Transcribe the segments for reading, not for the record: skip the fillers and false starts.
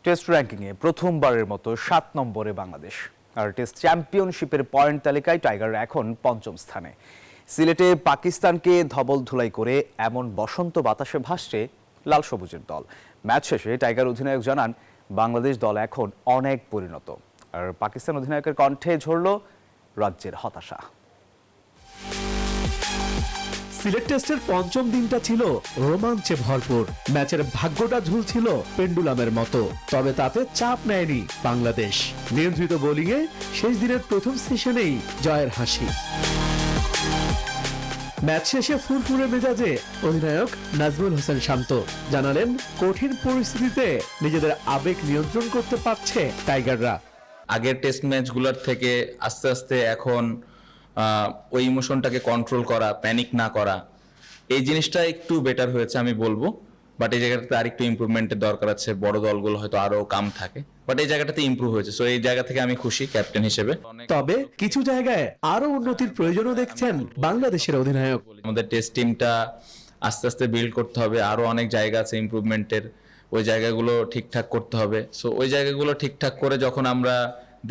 Test র্যাঙ্কিংয়ে প্রথমবারের মতো ৭ নম্বরে বাংলাদেশ। আর টেস্ট চ্যাম্পিয়নশিপের পয়েন্ট তালিকায় টাইগাররা এখন পঞ্চম স্থানে। সিলেটে পাকিস্তানকে ধবল ধুলাই করে এমন বসন্ত বাতাসে ভাসছে লাল সবুজের দল। ম্যাচ শেষে টাইগার অধিনায়ক জানান, বাংলাদেশ দল এখন অনেক পরিণত। আর পাকিস্তান অধিনায়কের কণ্ঠে ঝরল রাজ্যের হতাশা। সিলেট টেস্টের পঞ্চম দিনটা ছিল রোমাঞ্চে ভরপুর। ম্যাচের ভাগ্যটা ঝুলছিল পেন্ডুলামের মতো, তবে তাতে চাপ নেয়নি বাংলাদেশ। নিয়ন্ত্রিত বোলিংয়ে শেষ দিনের প্রথম সেশনেই জয়ের হাসি। ম্যাচ শেষে ফুরফুরে মেজাজে অধিনায়ক নাজমুল হোসেন শান্ত জানালেন, কঠিন পরিস্থিতিতে নিজেদের আবেগ নিয়ন্ত্রণ করতে পারছে টাইগাররা। আগের টেস্ট ম্যাচগুলোর থেকে আস্তে আস্তে এখন ওই ইমোশনটাকে কন্ট্রোল করা, প্যানিক না করা, এই জিনিসটা একটু বেটার হয়েছে আমি বলবো। বাট এই জায়গাটাতে আরেকটু ইমপ্রুভমেন্টের দরকার আছে। বড় দলগুলো হয়তো আরো কাম থাকে, বাট এই জায়গাটাতে ইমপ্রুভ হয়েছে। সো এই জায়গা থেকে আমি খুশি ক্যাপ্টেন হিসেবে। তবে কিছু জায়গায় আরো উন্নতির প্রয়োজনও দেখছেন বাংলাদেশের অধিনায়ক। আমাদের টেস্ট টিমটা আস্তে আস্তে বিল্ড করতে হবে, আরো অনেক জায়গা আছে ইমপ্রুভমেন্টের, ওই জায়গাগুলো ঠিকঠাক করতে হবে। সো ওই জায়গাগুলো ঠিকঠাক করে যখন আমরা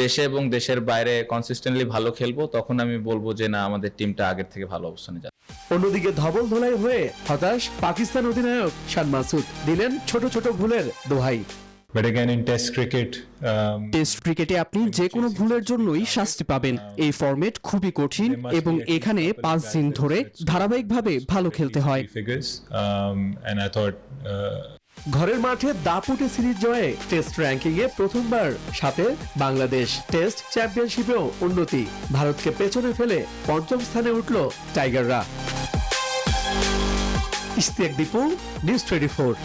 দেশে এবং দেশের বাইরে কনসিস্টেন্টলি ভালো খেলবো, তখন আমি বলবো যে না, আমাদের টিমটা আগের থেকে ভালো অবস্থানে যাবে। অন্যদিকে ধবল ধোলাই হয়ে হতাশ পাকিস্তান অধিনায়ক শান মাসুদ দিলেন ছোট ছোট ভুলের দোহাই। টেস্ট ক্রিকেটে আপনি যে কোনো ভুলের জন্যই শাস্তি পাবেন। এই ফরম্যাট খুবই কঠিন এবং এখানে 5 দিন ধরে ধারাবাহিকভাবে ভালো খেলতে হয়। ঘরের মাঠে দাপুটে সিরিজ জয়ে টেস্ট র্যাঙ্কিংয়ে প্রথমবার সাথে বাংলাদেশ। টেস্ট চ্যাম্পিয়নশিপেও উন্নতি, ভারতকে পেছনে ফেলে পঞ্চম স্থানে উঠল টাইগাররা। ইশতিয়াক দীপু, নিউজ 24।